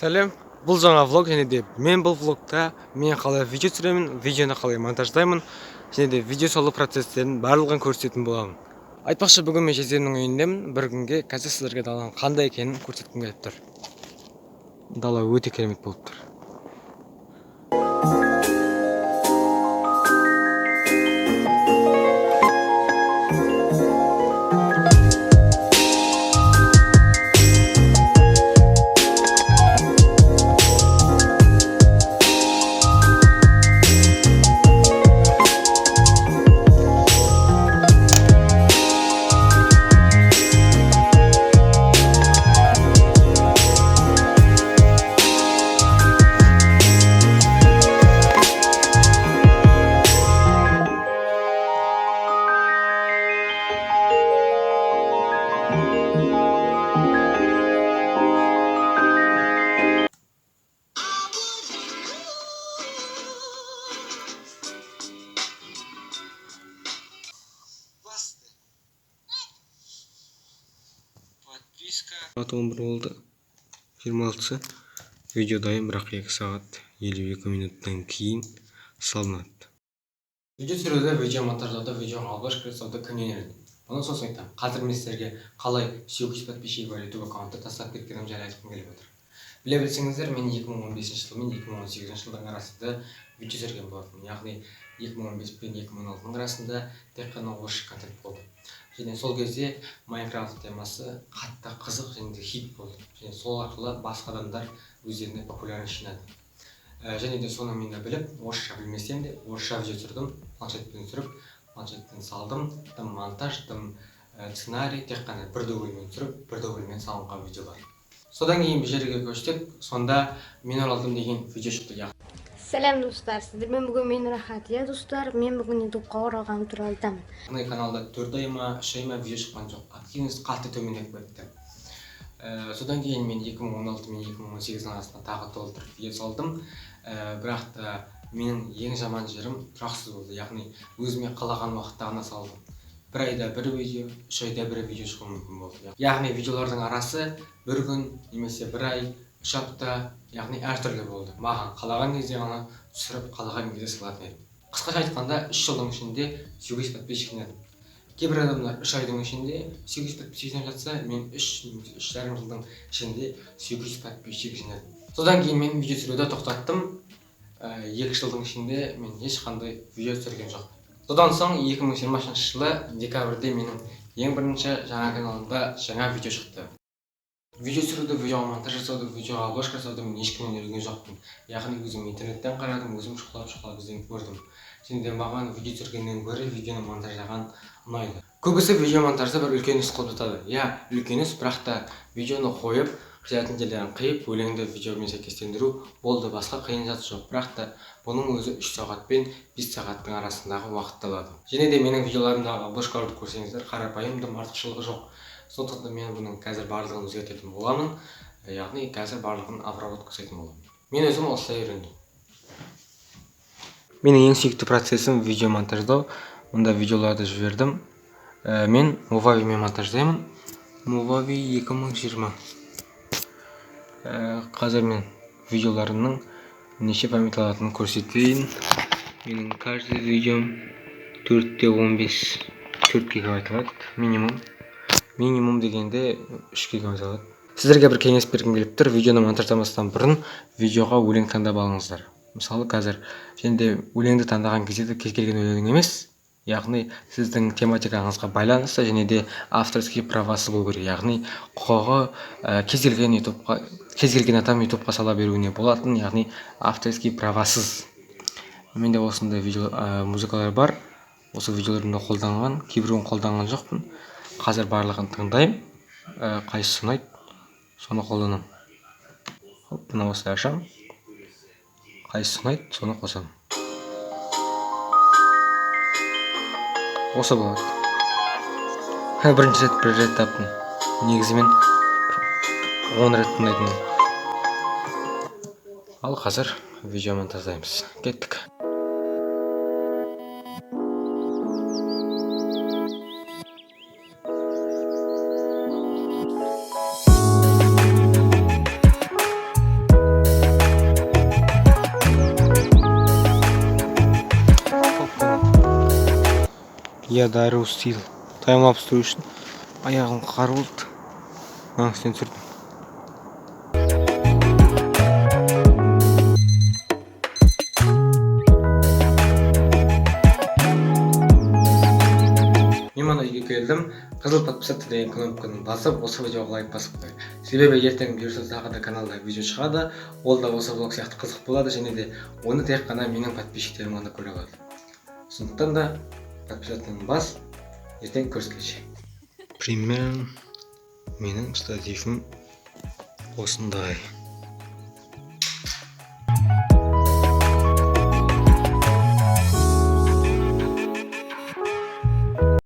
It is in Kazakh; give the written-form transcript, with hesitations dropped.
Сәлем, бұл жаңа влог, және де мен бұл влогта мен қалай видео түсіремін, видеоны қалай монтаждаймын, және де видео салу процестерін барлығын көрсететін боламын. Айтпақшы, бүгін мен жездемнің үйіндемін. Бір күнге қазір сіздерге даланың қандай екенін көрсеткім келіп тұр. Дала өте керемет болып тұр. Saat 11 oldu. 26'сы. Videodayım, бірақ 2 saat 52 минуттан кейін салынады. Видео түсіруді, видео монтаждауда, видеоға алғашқы жасауды кімнен үйрендім? Оны сосын айтамын. Қазір мен сіздерге қалай 700 подписчик бар YouTube аккаунтты тастап кеткенім жайлы айтқым келіп отыр. Біле білсеңіздер, мен 2015 жыл мен 2018 жылдың арасында видео түсірген болатынмын. Яғни 2015 пен 2016 арасында тек қана орысша контент болды. Және сол кезде Майнкрафт темасы қатты қызық және де хит болды. Және сол арқылы басқа адамдар өздеріне популярность жинады. Және де соны мен де біліп, орысша білмесем де орысша видео түсірдім, планшетпен түсіріп, планшеттен салдым, тым монтаж, тым сценарий, тек қана бір дубльмен түсіріп, бір дубльмен салынған видеолар. Содан кейін бір жерге көштік, сонда мен оралдым деген видео шықты. Сәлем достар, сіздермен бүгін мен Рахатия достар, мен бүгін ютубқа оралғаным туралы айтамын. Мына каналда 4 айма, 3 айма видео шыққан жоқ. Активность қатты төмендеп кетті. Содан кейін мен 2016 мен 2018 арасында тағы толтырып видео салдым. Бірақ та менің ең жаман жерім тұрақсыз болды. Яғни өзіме қалаған уақытта ғана салдым. Бір айда бір видео, 3 айда бір видео шығуы мүмкін болды. Яғни видеолардың арасы бір күн немесе бір ай, 3 апта, яғни әртүрлі болды. Маған қалаған кезде ғана түсіріп, қалаған кезде салатын едім. Қысқаша айтқанда 3 жылдың ішінде 800 подписчик жинадым. Кейбір адамдар 3 айдың ішінде 800 подписчик жинап жатса, мен 3,5 жылдың ішінде 800 подписчик жинадым. Содан кейін мен видео түсіруді тоқтаттым. 2 жылдың ішінде мен ешқандай видео түсірген жоқпын. Содан соң 2020 жылы декабрьде менің ең бірінші жаңа каналымда жаңа видео шықты. Видео түсіруді, видеоға монтаж жасауды, видеоға обложка жасауды мен ешкімнен үйренген жоқпын. Яғни өзім интернеттен қарадым, өзім шұқылап ізденіп көрдім. Және де маған видео түсіргеннен гөрі видеоны монтаждаған ұнайды. Көбісі видео монтажды бір үлкен іс қылып жатады. Үлкен іс, бірақ та видеоны қойып, қиятын жерлерін қиып, өлеңді видеомен сәйкестендіру болды, басқа қиын зат жоқ. Бірақ та бұның өзі 3 сағат пен 5 сағаттың арасындағы уақытты алады. Және де менің видеоларымдағы обложкаларды көрсеңіздер, қарапайымдым, артықшылығы жоқ. Сондықтан мен бұның қазір барлығын өзгертетін боламын. Яғни қазір барлығын обработка жасайтын боламын. Мен өзім осылай үйрендім. Менің ең сүйікті процесім видео монтаждау. Мұнда видеоларды жібердім. Мен Movavi мен монтаждаймын. Movavi 2020. Қазір мен видеоларымның неше память алатынын көрсетейін. Менің каждый видеом 4-15 4 гигабайт алады минимум. Минимум дегенде 3 гигабайт алады. Сіздерге бір кеңес бергім келіп тұр. Видеоны монтаждамастан бұрын видеоға өлең таңдап алыңыздар. Мысалы қазір және өлеңді таңдаған кезде кез келген өлең емес, яғни сіздің тематикаңызға байланысты және де авторский правасы болу керек. Яғни құқығы кез келген адам ютубқа сала беруіне болатын, яғни авторский правасыз. Менде осындай музыкалар бар. Осы видеоларымда қолданған, кейбіреуін қолданған жоқпын. Қазір барлығын тыңдаймын. Қайсысы ұнайды, соны қолданамын. Мына осылай ашамын. Қайсысы ұнайды, соны қосамын. Осы болады. Бірінші рет бір рет таптым. Негізі мен 10 рет тыңдайтын. Ал қазір видео монтаждаймыз. Кеттік. Я дарю стил. Таймлапс тұру үшін аяғым қар болды. Сен түсірдім. Мен мана үйге келдім. Қызыл подписаться деген кнопканы басып, осы видеоға лайк басып қой. Себебі ертең бұйырса тағы да каналда видео шығады. Ол да осы влог сияқты қызық болады, және де оны тек қана менің подписчиктерім ғана көре алады. Сондықтан да подписаться бас, ертең көріскенше. Примерно менің стативім осындай.